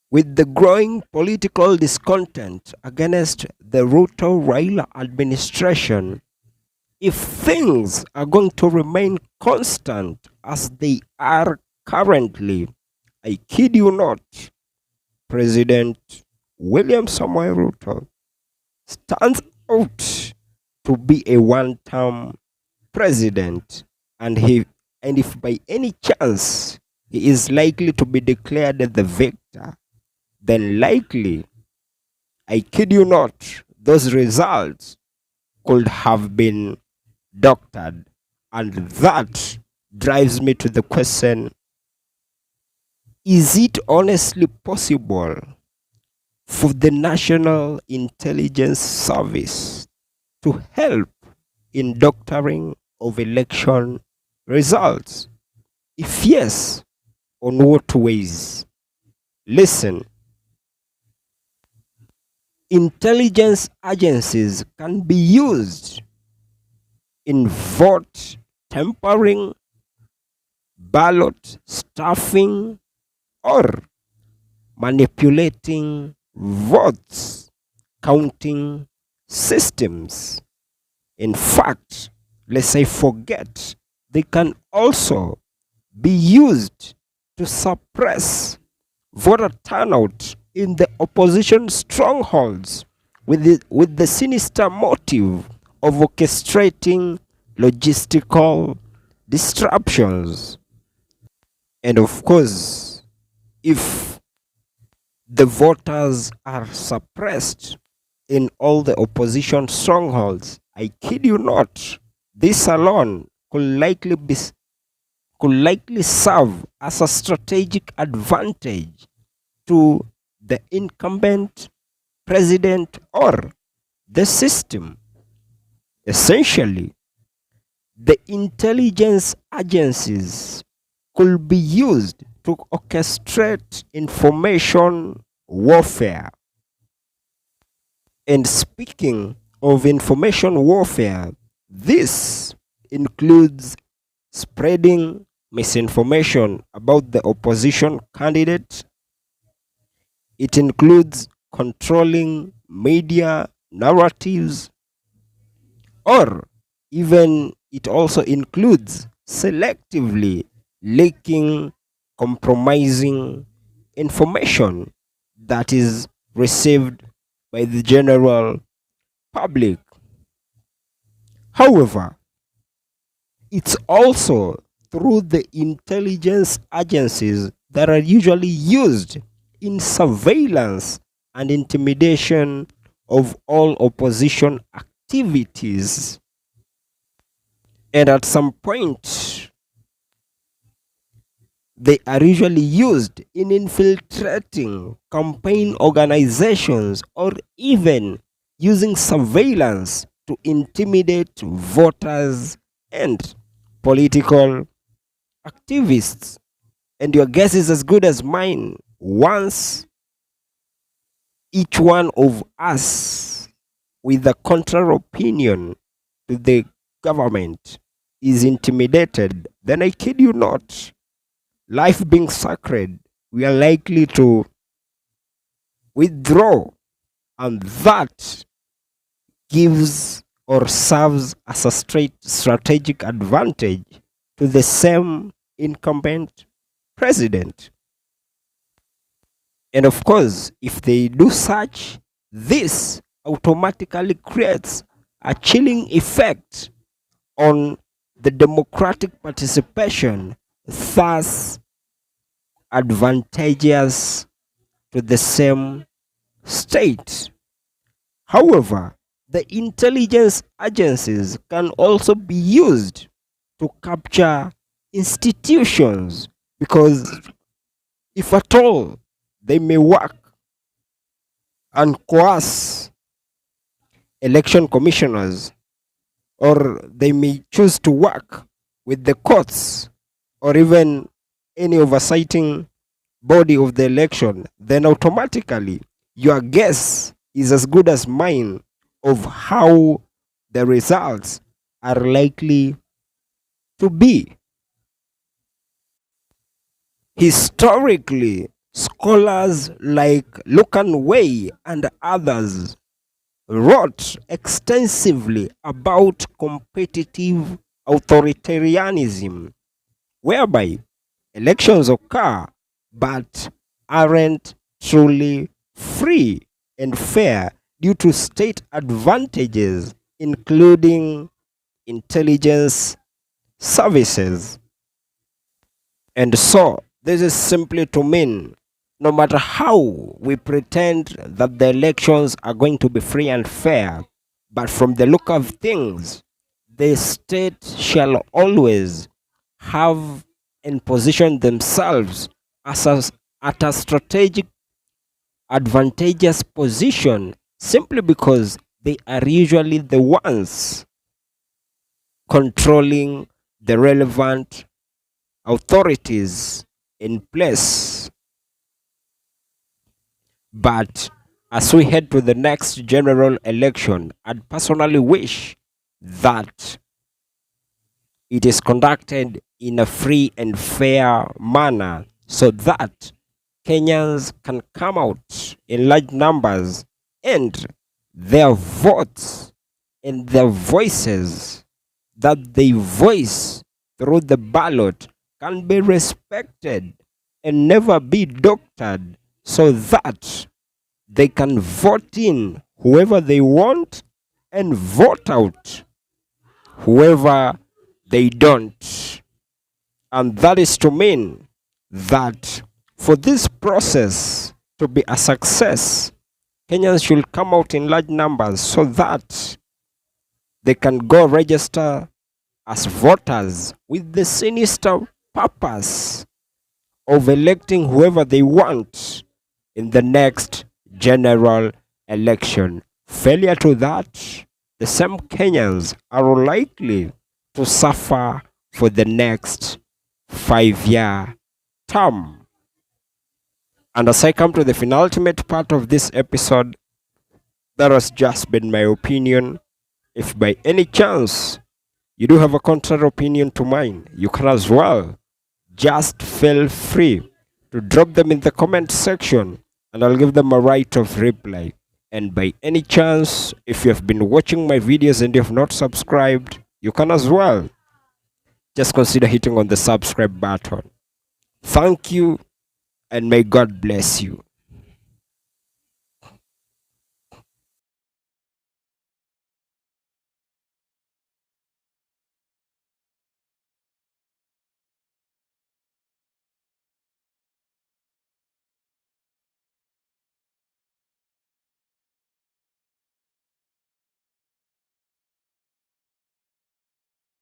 With the growing political discontent against the Ruto-Raila administration, if things are going to remain constant as they are currently, I kid you not, President William Samoei Ruto stands out to be a one-term president, and if by any chance he is likely to be declared the victor, then likely, I kid you not, those results could have been doctored. And that drives me to the question, is it honestly possible for the National Intelligence Service to help in doctoring of election results? If yes, on what ways? Listen, intelligence agencies can be used in vote tampering, ballot stuffing, or manipulating votes counting systems. In fact, lest I forget, they can also be used to suppress voter turnout in the opposition strongholds with the sinister motive of orchestrating logistical disruptions. And of course, if the voters are suppressed in all the opposition strongholds, I kid you not, this alone could likely serve as a strategic advantage to the incumbent president or the system. Essentially, the intelligence agencies could be used to orchestrate information warfare. And speaking of information warfare, this includes spreading misinformation about the opposition candidate. It includes controlling media narratives, or even it also includes selectively leaking compromising information that is received by the general public. However, it's also through the intelligence agencies that are usually used in surveillance and intimidation of all opposition activities. And at some point, they are usually used in infiltrating campaign organizations or even using surveillance to intimidate voters and political activists. And your guess is as good as mine. Once each one of us with a contrary opinion to the government is intimidated, then I kid you not, life being sacred, we are likely to withdraw, and that gives or serves as a straight strategic advantage to the same incumbent president. And of course, if they do such, this automatically creates a chilling effect on the democratic participation, thus advantageous to the same state. However, the intelligence agencies can also be used to capture institutions, because if at all they may work and coerce election commissioners, or they may choose to work with the courts or even any oversighting body of the election, then automatically your guess is as good as mine of how the results are likely to be. Historically Scholars like Lucan Way and others wrote extensively about competitive authoritarianism, whereby elections occur but aren't truly free and fair due to state advantages, including intelligence services. And so, this is simply to mean no matter how we pretend that the elections are going to be free and fair, but from the look of things, the state shall always have and position themselves at a strategic advantageous position simply because they are usually the ones controlling the relevant authorities in place. But as we head to the next general election, I'd personally wish that it is conducted in a free and fair manner so that Kenyans can come out in large numbers and their votes and their voices that they voice through the ballot can be respected and never be doctored so that they can vote in whoever they want and vote out whoever they don't. And that is to mean that for this process to be a success, Kenyans should come out in large numbers so that they can go register as voters with the sinister purpose of electing whoever they want in the next general election. Failure to that, the same Kenyans are likely to suffer for the next 5-year term. And as I come to the penultimate part of this episode, that has just been my opinion. If by any chance you do have a contrary opinion to mine, you can as well just feel free to drop them in the comment section and I'll give them a right of reply. And by any chance, if you have been watching my videos and you have not subscribed, you can as well just consider hitting on the subscribe button. Thank you and may God bless you.